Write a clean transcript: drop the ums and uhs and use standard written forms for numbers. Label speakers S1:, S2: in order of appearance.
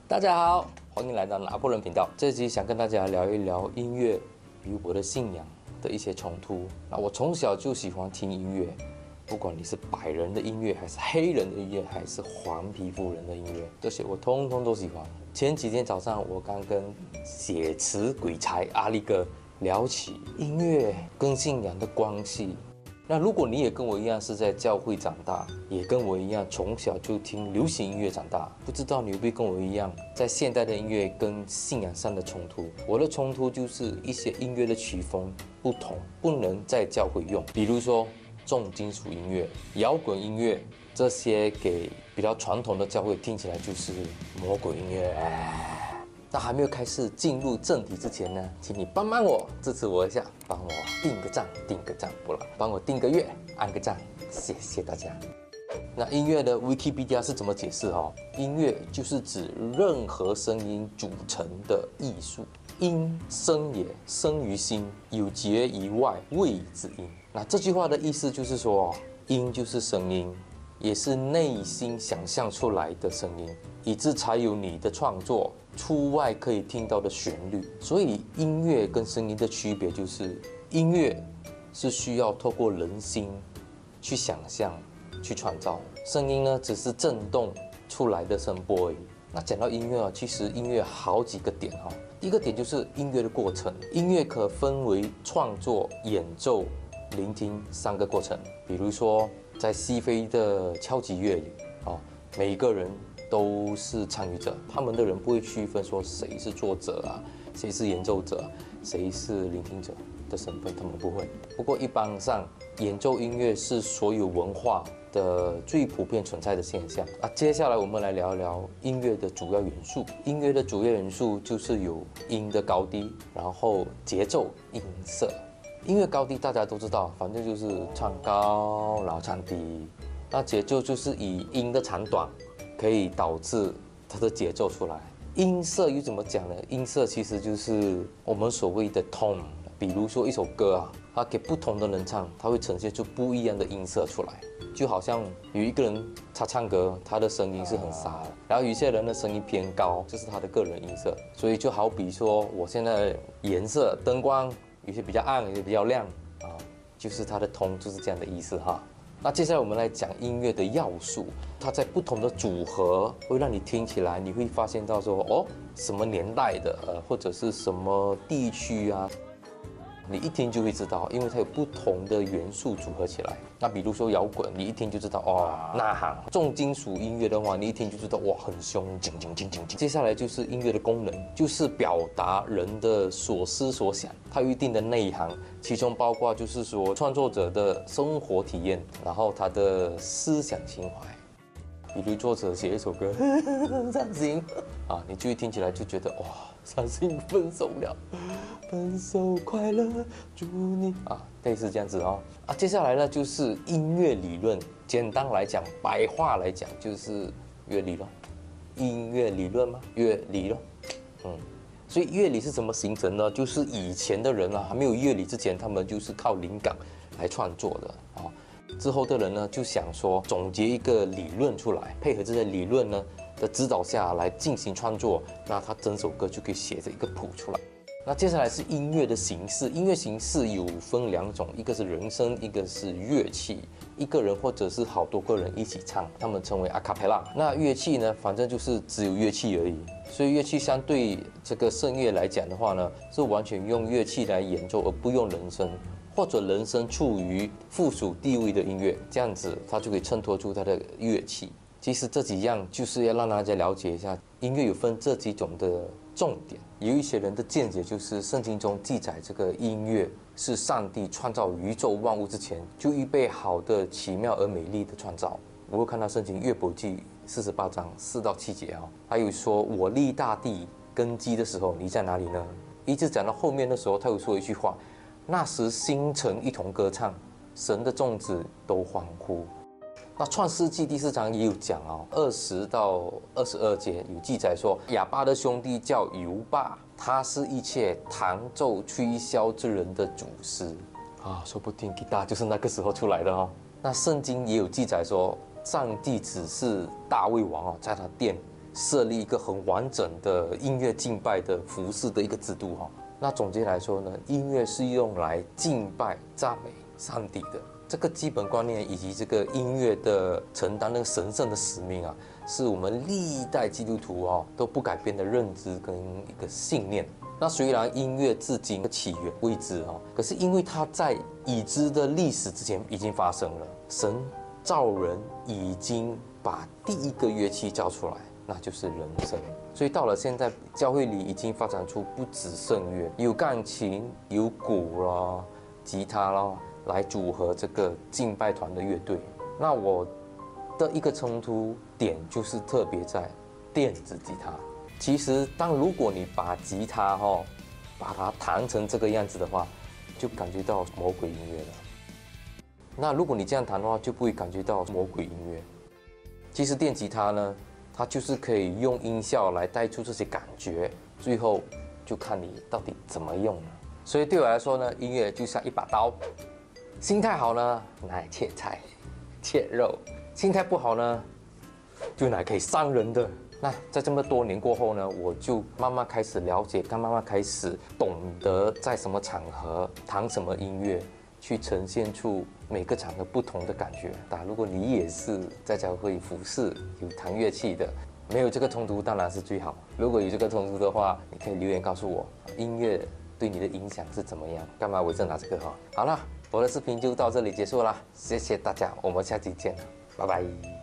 S1: 大家好，欢迎来到拿破仑频道。这集想跟大家聊一聊音乐与我的信仰的一些冲突。那我从小就喜欢听音乐，不管你是白人的音乐，还是黑人的音乐，还是黄皮肤人的音乐，这些我通通都喜欢。前几天早上，我刚跟写词鬼才阿力哥聊起音乐跟信仰的关系。那如果你也跟我一样是在教会长大，也跟我一样从小就听流行音乐长大，不知道你会不会跟我一样，在现代的音乐跟信仰上的冲突？我的冲突就是一些音乐的曲风不同，不能在教会用，比如说重金属音乐、摇滚音乐，这些给比较传统的教会听起来就是魔鬼音乐。那还没有开始进入正题之前呢，请你帮我支持我一下，帮我订个赞，不了，帮我订个阅，按个赞，谢谢大家。那音乐的 Wikipedia 是怎么解释哦？音乐就是指任何声音组成的艺术，音生也，生于心，有节以外，谓之音。那这句话的意思就是说，音就是声音，也是内心想象出来的声音，以致才有你的创作出外可以听到的旋律。所以音乐跟声音的区别就是，音乐是需要透过人心去想象、去创造，声音呢只是震动出来的声波而已。那讲到音乐啊，其实音乐好几个点哈。第一个点就是音乐的过程，音乐可分为创作、演奏、聆听三个过程。比如说在西非的敲击乐里每一个人都是参与者，他们的人不会区分说谁是作者啊，谁是演奏者，谁是聆听者的身份，他们不会。不过一般上，演奏音乐是所有文化的最普遍存在的现象啊。接下来我们来聊一聊音乐的主要元素。音乐的主要元素就是有音的高低，然后节奏、音色。音乐高低大家都知道，反正就是唱高然后唱低。那节奏就是以音的长短可以导致它的节奏出来。音色又怎么讲呢？音色其实就是我们所谓的 tone。比如说一首歌啊，它给不同的人唱，它会呈现出不一样的音色出来。就好像有一个人他唱歌，他的声音是很沙的，然后有些人的声音偏高，这是他的个人音色。所以就好比说我现在颜色、灯光有些比较暗，有些比较亮就是它的 tone 就是这样的意思哈。那接下来我们来讲音乐的要素，它在不同的组合会让你听起来，你会发现到说什么年代的或者是什么地区啊，你一听就会知道，因为它有不同的元素组合起来。那比如说摇滚，你一听就知道呐喊；重金属音乐的话，你一听就知道很凶，紧。接下来就是音乐的功能，就是表达人的所思所想，它有一定的内涵，其中包括就是说创作者的生活体验，然后他的思想情怀。比如作者写一首歌很伤心你就一听起来就觉得伤心分手了，分手快乐，祝你类似这样子接下来呢就是音乐理论，简单来讲，白话来讲就是乐理咯。音乐理论吗？乐理咯。所以乐理是怎么形成呢？就是以前的人还没有乐理之前，他们就是靠灵感来创作的之后的人呢，就想说总结一个理论出来，配合这些理论呢的指导下来进行创作，那他整首歌就可以写着一个谱出来。那接下来是音乐的形式，音乐形式有分两种，一个是人声，一个是乐器，一个人或者是好多个人一起唱，他们称为 a cappella。那乐器呢，反正就是只有乐器而已，所以乐器相对这个声乐来讲的话呢，是完全用乐器来演奏，而不用人声。或者人声处于附属地位的音乐，这样子它就可以衬托出它的乐器。其实这几样就是要让大家了解一下，音乐有分这几种的重点。有一些人的见解就是圣经中记载这个音乐是上帝创造宇宙万物之前就预备好的奇妙而美丽的创造。我会看到圣经约伯记48章4到7节还有说我立大地根基的时候你在哪里呢？一直讲到后面的时候，他有说一句话，那时星辰一同歌唱，神的众子都欢呼。那创世纪第4章也有讲20到22节有记载说，亚巴的兄弟叫犹巴，他是一切弹奏吹箫之人的祖师说不定吉他就是那个时候出来的那圣经也有记载说，上帝指示大卫王在他殿设立一个很完整的音乐敬拜的服饰的一个制度哈。那总结来说呢，音乐是用来敬拜、赞美上帝的。这个基本观念以及这个音乐的承担那个神圣的使命啊，是我们历代基督徒都不改变的认知跟一个信念。那虽然音乐至今的起源未知可是因为它在已知的历史之前已经发生了，神造人已经把第一个乐器造出来，那就是人声。所以到了现在，教会里已经发展出不止圣乐，有钢琴、有鼓啦、吉他啦，来组合这个敬拜团的乐队。那我的一个冲突点就是特别在电子吉他。其实如果你把吉他把它弹成这个样子的话，就感觉到魔鬼音乐了。那如果你这样弹的话，就不会感觉到魔鬼音乐。其实电吉他呢，它就是可以用音效来带出这些感觉，最后就看你到底怎么用了。所以对我来说呢，音乐就像一把刀，心态好呢，拿来切菜、切肉；心态不好呢，就拿来可以伤人的。那在这么多年过后呢，我就慢慢开始了解，慢慢开始懂得在什么场合弹什么音乐，去呈现出每个场合不同的感觉。如果你也是在教会服侍有弹乐器的，没有这个冲突当然是最好。如果有这个冲突的话，你可以留言告诉我，音乐对你的影响是怎么样？干嘛我就拿这个好了，我的视频就到这里结束了，谢谢大家，我们下期见，拜拜。